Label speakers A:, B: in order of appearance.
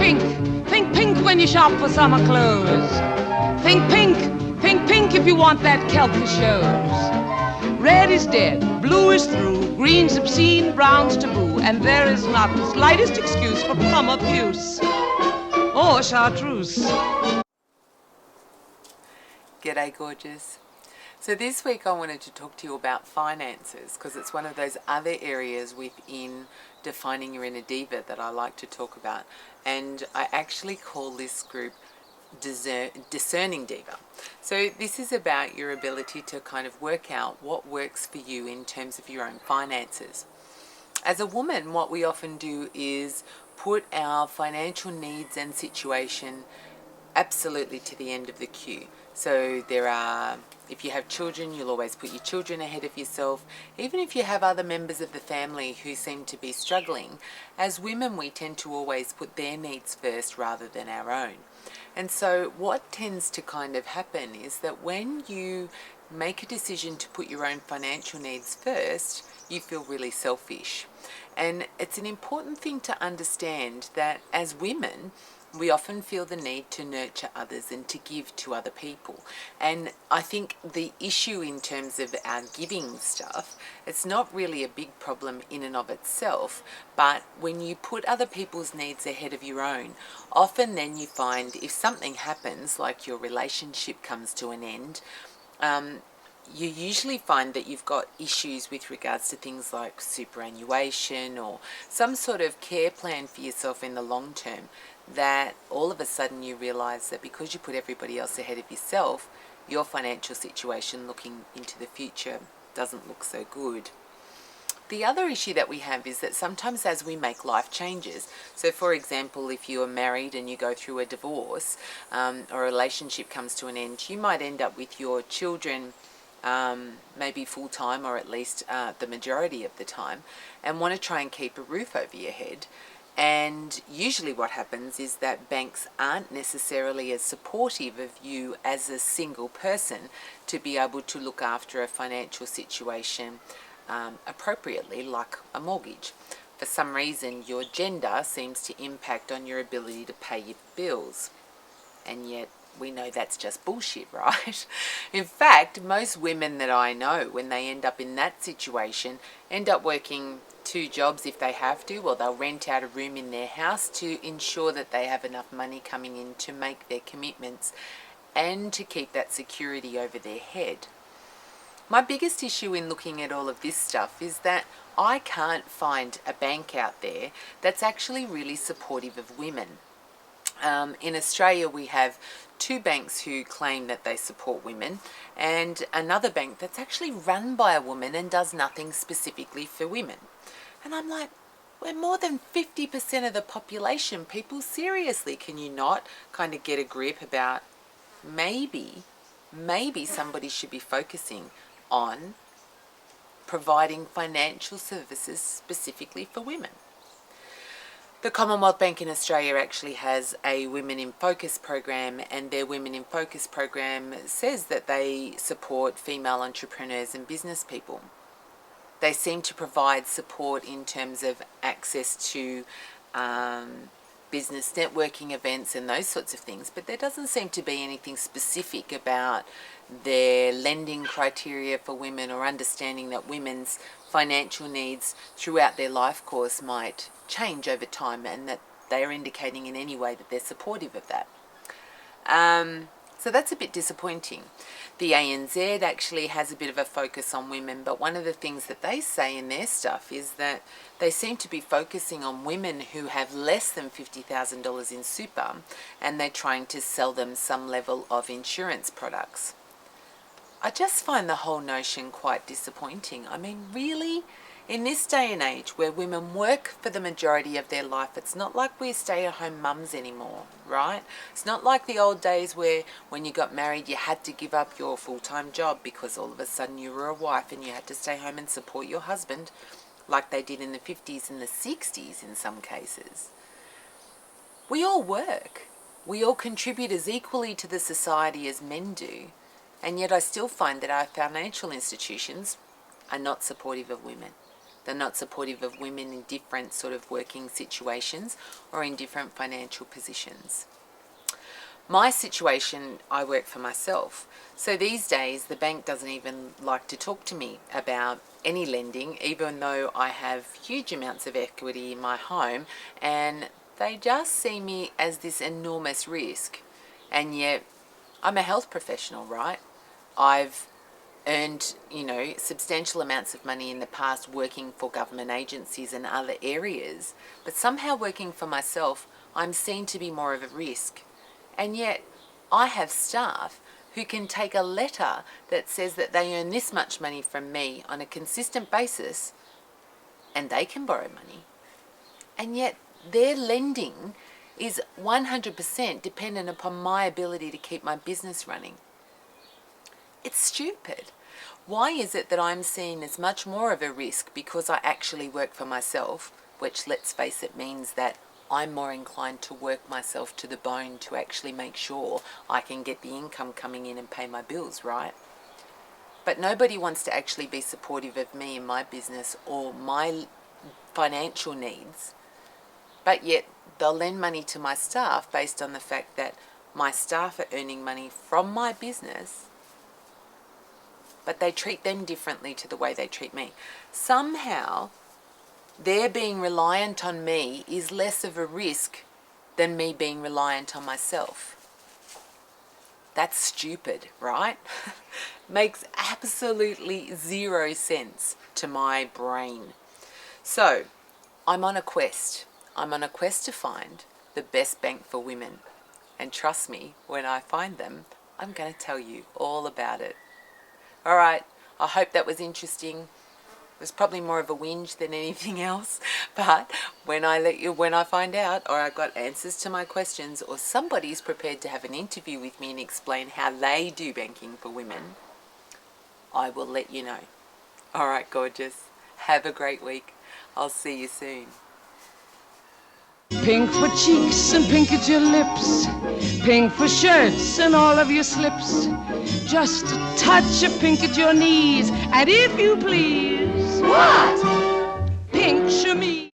A: pink. Think pink when you shop for summer clothes. Think pink. Think pink if you want that kelp that shows. Red is dead, blue is through, green's obscene, brown's taboo, and there is not the slightest excuse for plum abuse or chartreuse.
B: G'day gorgeous. So this week I wanted to talk to you about finances because it's one of those other areas within defining your inner diva that I like to talk about, and I actually call this group discerning diva. So this is about your ability to kind of work out what works for you in terms of your own finances. As a woman, what we often do is put our financial needs and situation absolutely to the end of the queue. So if you have children, you'll always put your children ahead of yourself. Even if you have other members of the family who seem to be struggling, as women we tend to always put their needs first rather than our own. And so what tends to kind of happen is that when you make a decision to put your own financial needs first, you feel really selfish. And it's an important thing to understand that as women, we often feel the need to nurture others and to give to other people. And I think the issue in terms of our giving stuff, it's not really a big problem in and of itself, but when you put other people's needs ahead of your own, often then you find if something happens, like your relationship comes to an end, you usually find that you've got issues with regards to things like superannuation or some sort of care plan for yourself in the long term, that all of a sudden you realize that because you put everybody else ahead of yourself, your financial situation looking into the future doesn't look so good. The other issue that we have is that sometimes as we make life changes, so for example, if you are married and you go through a divorce or a relationship comes to an end, you might end up with your children maybe full-time or at least the majority of the time, and want to try and keep a roof over your head. And usually what happens is that banks aren't necessarily as supportive of you as a single person to be able to look after a financial situation appropriately, like a mortgage. For some reason, your gender seems to impact on your ability to pay your bills. And yet we know that's just bullshit, right? In fact, most women that I know, when they end up in that situation, end up working 2 jobs if they have to, or they'll rent out a room in their house to ensure that they have enough money coming in to make their commitments and to keep that security over their head. My biggest issue in looking at all of this stuff is that I can't find a bank out there that's actually really supportive of women. In Australia, we have 2 banks who claim that they support women, and another bank that's actually run by a woman and does nothing specifically for women. And I'm like, we're more than 50% of the population. People, seriously, can you not kind of get a grip about maybe somebody should be focusing on providing financial services specifically for women? The Commonwealth Bank in Australia actually has a Women in Focus program, and their Women in Focus program says that they support female entrepreneurs and business people. They seem to provide support in terms of access to business networking events and those sorts of things, but there doesn't seem to be anything specific about their lending criteria for women or understanding that women's financial needs throughout their life course might change over time, and that they are indicating in any way that they're supportive of that. So that's a bit disappointing. The ANZ actually has a bit of a focus on women, but one of the things that they say in their stuff is that they seem to be focusing on women who have less than $50,000 in super, and they're trying to sell them some level of insurance products. I just find the whole notion quite disappointing. I mean, really? In this day and age where women work for the majority of their life, it's not like we're stay-at-home mums anymore, right? It's not like the old days where when you got married you had to give up your full-time job because all of a sudden you were a wife and you had to stay home and support your husband, like they did in the 50s and the 60s in some cases. We all work. We all contribute as equally to the society as men do, and yet I still find that our financial institutions are not supportive of women. They're not supportive of women in different sort of working situations or in different financial positions. My situation, I work for myself. So these days, the bank doesn't even like to talk to me about any lending, even though I have huge amounts of equity in my home, and they just see me as this enormous risk. And yet, I'm a health professional, right? I've earned, substantial amounts of money in the past working for government agencies and other areas, but somehow working for myself, I'm seen to be more of a risk. And yet, I have staff who can take a letter that says that they earn this much money from me on a consistent basis, and they can borrow money. And yet, their lending is 100% dependent upon my ability to keep my business running. It's stupid. Why is it that I'm seen as much more of a risk because I actually work for myself, which, let's face it, means that I'm more inclined to work myself to the bone to actually make sure I can get the income coming in and pay my bills, right? But nobody wants to actually be supportive of me and my business or my financial needs. But yet they'll lend money to my staff based on the fact that my staff are earning money from my business, but they treat them differently to the way they treat me. Somehow, their being reliant on me is less of a risk than me being reliant on myself. That's stupid, right? Makes absolutely zero sense to my brain. So, I'm on a quest. I'm on a quest to find the best bank for women. And trust me, when I find them, I'm going to tell you all about it. All right, I hope that was interesting. It was probably more of a whinge than anything else, but when I find out, or I got answers to my questions, or somebody's prepared to have an interview with me and explain how they do banking for women, I will let you know. All right, gorgeous. Have a great week. I'll see you soon.
A: Pink for cheeks and pink at your lips, pink for shirts and all of your slips, just a touch of pink at your knees, and if you please, what? Pink chemise.